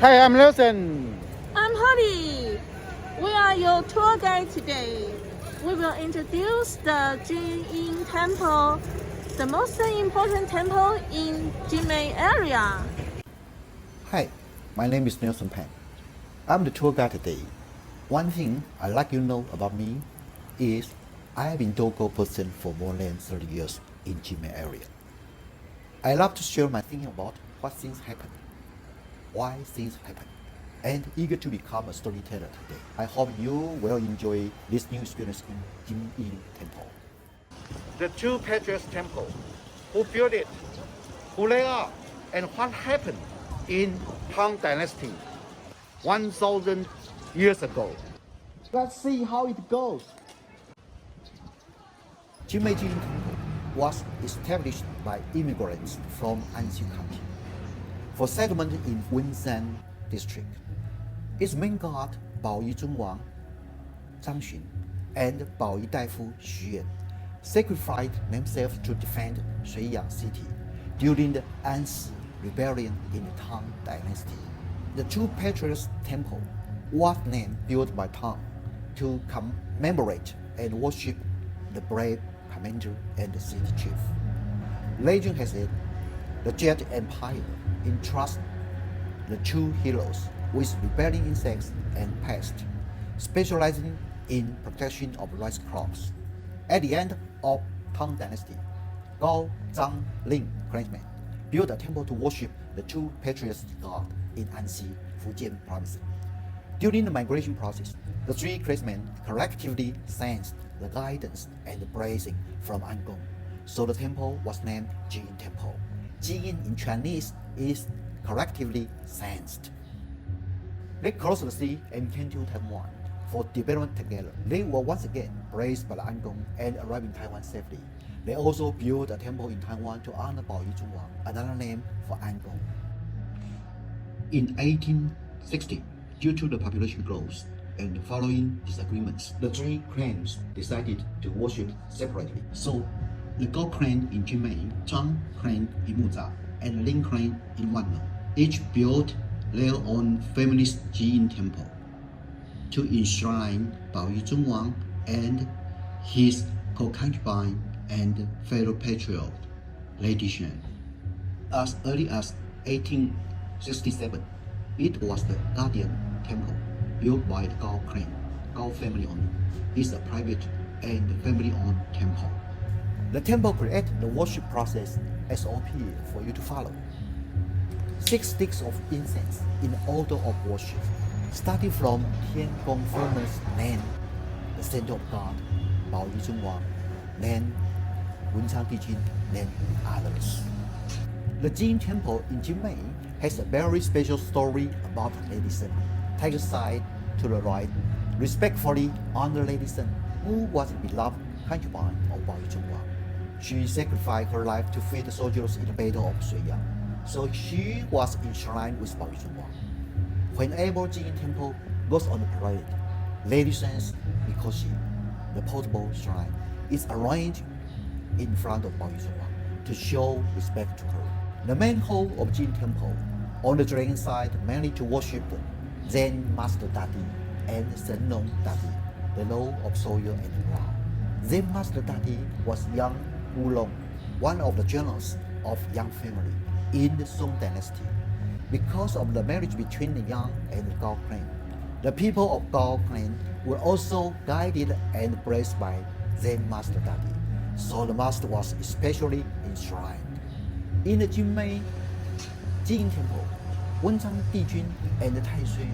Hi, I'm Nelson. I'm Holly. We are your tour guide today. We will introduce the Jin Temple, the most important temple in Jinmei area. Hi, my name is Nelson Pan. I'm the tour guide today. One thing I'd like you to know about me is I have been local person for more than 30 years in Jinmei area. I love to share my thinking about what things happen, why things happen, and eager to become a storyteller today. I hope you will enjoy this new experience in Jinmei Temple. The two patriarchs temple, who built it, who lay out, and what happened in Tang Dynasty 1,000 years ago. Let's see how it goes. Jinmei Temple was established by immigrants from Anxi County for settlement in Wensan district. Its main god Baoyi Zunwang Zhang Xun and Baoyi Daifu Xu Yan sacrificed themselves to defend Shuiyang city during the Ansi rebellion in the Tang Dynasty. The two patriarchs temple was named built by Tang to commemorate and worship the brave commander and the city chief. Legend has it the Jet Empire entrusts the two heroes with rebelling insects and pests, specializing in protection of rice crops. At the end of Tang Dynasty, Gao Zhang Ling clansmen built a temple to worship the two patriarchs gods in Anxi, Fujian province. During the migration process, the three clansmen collectively sensed the guidance and the blessing from Angong, so the temple was named Jin Temple. Jin in Chinese is collectively sensed. They crossed the sea and came to Taiwan for development together. They were once again blessed by the Angong and arrived in Taiwan safely. They also built a temple in Taiwan to honor Baoyi Zunwang, another name for Angong. In 1860, due to the population growth and following disagreements, the three clans decided to worship separately. So, the Gao clan in Jinmei, Zhang clan in Muza, and Ling clan in Wanlo each built their own family's Jin temple to enshrine Baoyi Zunwang and his concubine and fellow patriarch, Lady Shen. As early as 1867, it was the Guardian Temple built by the Gao clan, Gao family only. It's a private and family-owned temple. The temple created the worship process SOP for you to follow. 6 sticks of incense in order of worship, starting from Tiangong furnace, then the center of God, Baoyi Zunwang, then Wensan Dijin, then others. The Jin Temple in Jinmei has a very special story about Lady Shen. Take a side to the right, respectfully honor Lady Shen, who was a beloved concubine of Baoyi Zunwang. She sacrificed her life to feed the soldiers in the battle of Shuiyang, so she was enshrined with Baoyi Zunwang. Whenever Jin Temple goes on the parade, Lady Shen's mikoshi, the portable shrine, is arranged in front of Baoyi Zunwang to show respect to her. The main hall of Jin Temple, on the dragon side, mainly to worship the Zen Master Dadi and Shenlong Dadi, the law of soil and ground. Zen Master Dadi was Yang Wulong, one of the generals of Yang family in the Song Dynasty. Because of the marriage between the Yang and the Gao clan, the people of Gao clan were also guided and blessed by Zen Master Dadi, so the master was especially enshrined. In the Jinmei Jin Temple, Wensan Dijun and Tai Shui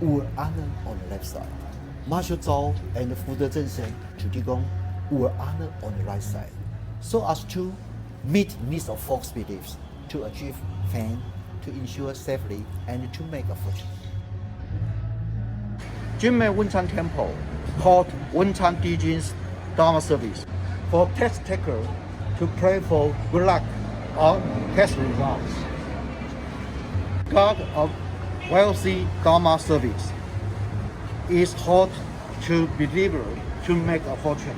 were honored on the left side. Marshal Zhao and Fu De Zhenshen, Chu were honored on the right side, so as to meet needs of folks' beliefs, to achieve fame, to ensure safety, and to make a fortune. Jinmei Wensan Temple, called Wensan Dijin's Dharma service, for test taker to pray for good luck or test results. God of wealthy Dharma service is held to believer to make a fortune.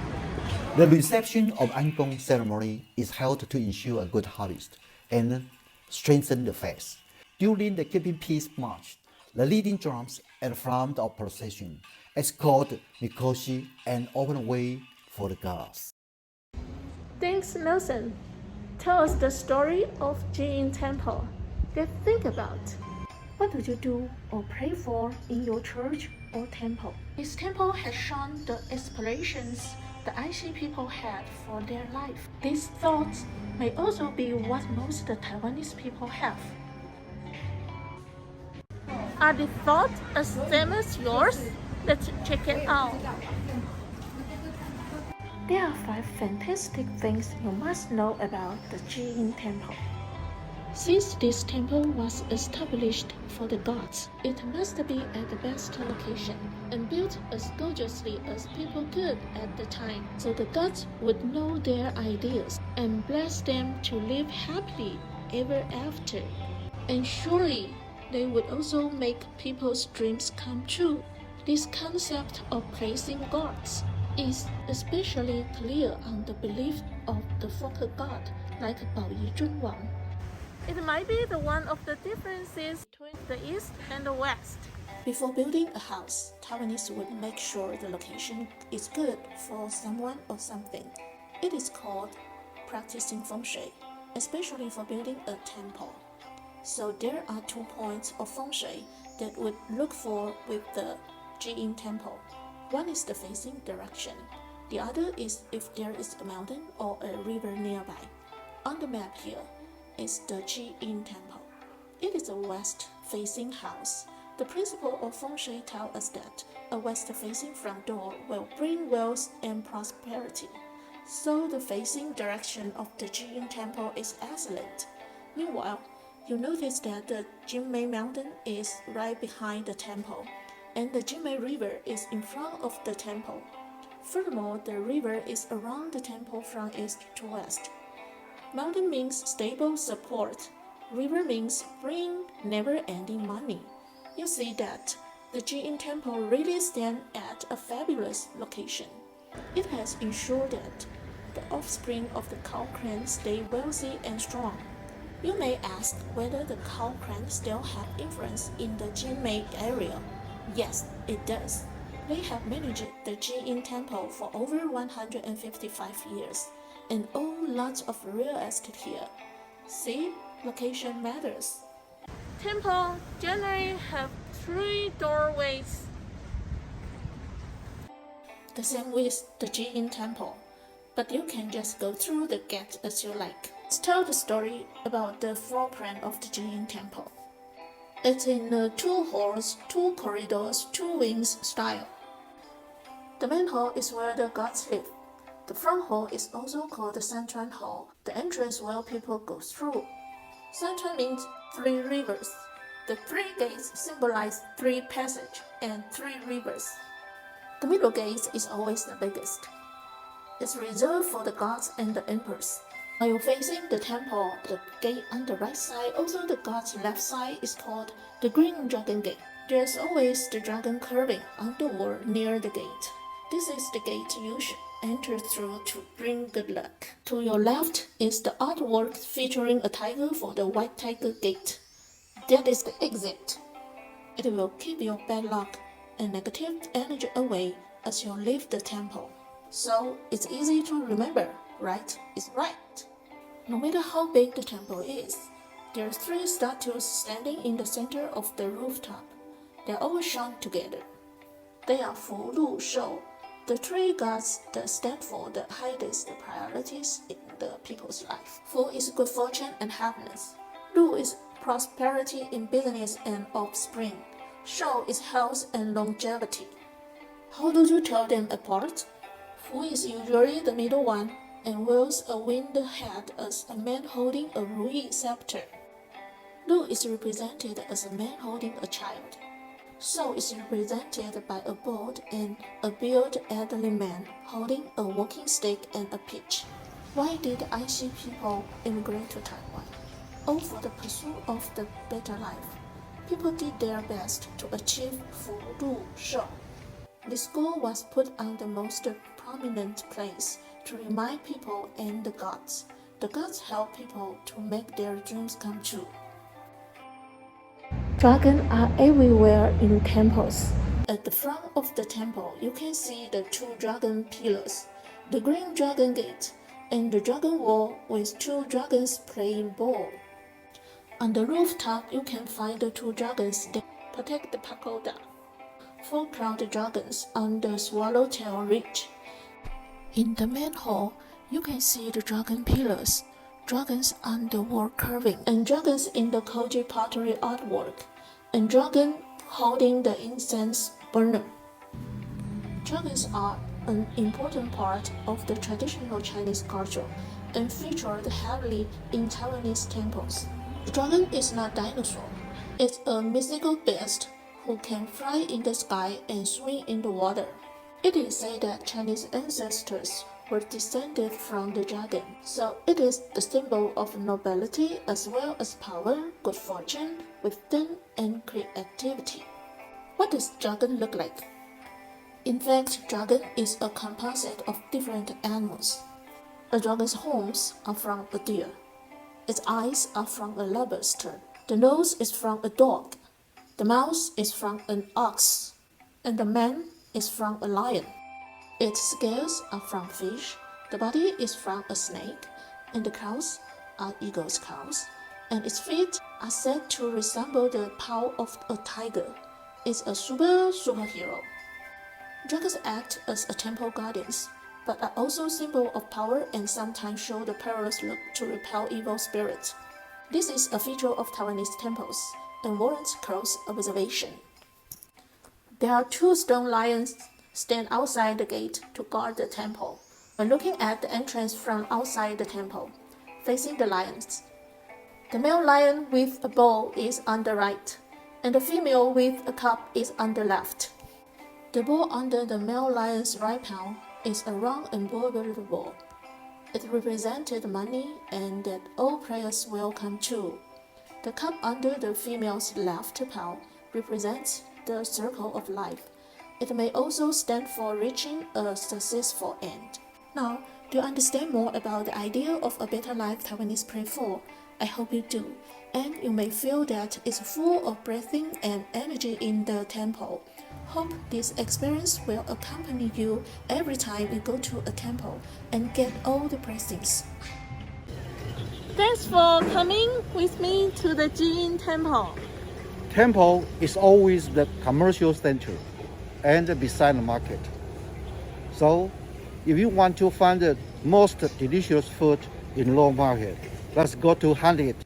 The reception of Angong ceremony is held to ensure a good harvest and strengthen the faith. During the Keeping Peace March, the leading drums at the front of procession escort Mikoshi and open way for the gods. Thanks, Nelson. Tell us the story of Jin Temple. Let's think about what do you do or pray for in your church or temple. This temple has shown the aspirations the IC people had for their life. These thoughts may also be what most Taiwanese people have. Are the thoughts as same as yours? Let's check it out. There are 5 fantastic things you must know about the Jin Temple. Since this temple was established for the gods, it must be at the best location and built as gorgeously as people could at the time, so the gods would know their ideas and bless them to live happily ever after. And surely they would also make people's dreams come true. This concept of praising gods is especially clear on the belief of the folk god like Baoyi Zunwang. It might be the one of the differences between the East and the West. Before building a house, Taiwanese would make sure the location is good for someone or something. It is called practicing feng shui, especially for building a temple. So there are 2 points of feng shui that would look for with the Jin Temple. One is the facing direction. The other is if there is a mountain or a river nearby. On the map here is the Jin Temple. It is a west-facing house. The principle of feng shui tells us that a west-facing front door will bring wealth and prosperity. So the facing direction of the Jin Temple is excellent. Meanwhile, you notice that the Jinmei Mountain is right behind the temple, and the Jinmei River is in front of the temple. Furthermore, the river is around the temple from east to west. Mountain means stable support. River means bring never-ending money. You see that the Jin Temple really stands at a fabulous location. It has ensured that the offspring of the cow clan stay wealthy and strong. You may ask whether the cow clan still have influence in the Jinmei area. Yes, it does. They have managed the Jin Temple for over 155 years and own lots of real estate here. See, location matters. Temple generally have 3 doorways, the same with the Jin Temple, but you can just go through the gate as you like. Let's tell the story about the floor plan of the Jin Temple. It's in a 2 halls, 2 corridors, 2 wings style. The main hall is where the gods live. The front hall is also called the Sanchuan Hall, the entrance where people go through. Sanchuan means 3 rivers. The 3 gates symbolize 3 passages and 3 rivers. The middle gate is always the biggest. It's reserved for the gods and the emperors. While facing the temple, the gate on the right side, also the god's left side, is called the Green Dragon Gate. There's always the dragon curving on the wall near the gate. This is the gate you should enter through to bring good luck. To your left is the artwork featuring a tiger for the White Tiger Gate. That is the exit. It will keep your bad luck and negative energy away as you leave the temple. So it's easy to remember, right is right. No matter how big the temple is, there are 3 statues standing in the center of the rooftop. They are all shown together. They are Fu, Lu, Shou, the 3 gods that stand for the highest priorities in the people's life. Fu is good fortune and happiness. Lu is prosperity in business and offspring. Shou is health and longevity. How do you tell them apart? Fu is usually the middle one and wields a winged head as a man holding a ruyi scepter. Lu is represented as a man holding a child. Shou is represented by a bald and a bearded elderly man holding a walking stick and a pitch. Why did the IC people immigrate to Taiwan? All for the pursuit of the better life. People did their best to achieve Fu, Lu, Shou. This goal was put on the most prominent place to remind people and the gods. The gods help people to make their dreams come true. Dragons are everywhere in temples. At the front of the temple, you can see the two dragon pillars, the green dragon gate, and the dragon wall with two dragons playing ball. On the rooftop, you can find the two dragons that protect the pagoda. 4 crowned dragons on the swallowtail ridge. In the main hall, you can see the dragon pillars, dragons on the wall carving, and dragons in the Koji pottery artwork, and dragon holding the incense burner. Dragons are an important part of the traditional Chinese culture and featured heavily in Taiwanese temples. The dragon is not a dinosaur. It's a mythical beast who can fly in the sky and swim in the water. It is said that Chinese ancestors were descended from the dragon, so it is the symbol of nobility as well as power, good fortune, wisdom, and creativity. What does dragon look like? In fact, dragon is a composite of different animals. A dragon's horns are from a deer. Its eyes are from a lobster. The nose is from a dog. The mouth is from an ox. And the man is from a lion. Its scales are from fish. The body is from a snake. And the claws are eagle's claws. And its feet are said to resemble the paw of a tiger. It's a superhero. Dragons act as a temple guardians, but are also a symbol of power and sometimes show the perilous look to repel evil spirits. This is a feature of Taiwanese temples and warrants close observation. There are 2 stone lions stand outside the gate to guard the temple. When looking at the entrance from outside the temple, facing the lions, the male lion with a bow is on the right, and the female with a cup is on the left. The ball under the male lion's right paw is a round and barbed ball. It represented money and that all prayers will come true. The cup under the female's left paw represents the circle of life. It may also stand for reaching a successful end. Now, do you understand more about the idea of a better life Taiwanese pray for? I hope you do, and you may feel that it's full of breathing and energy in the temple. Hope this experience will accompany you every time you go to a temple and get all the blessings. Thanks for coming with me to the Jiyin Temple. Temple is always the commercial center and beside the market. So, if you want to find the most delicious food in low market, let's go to hunt it.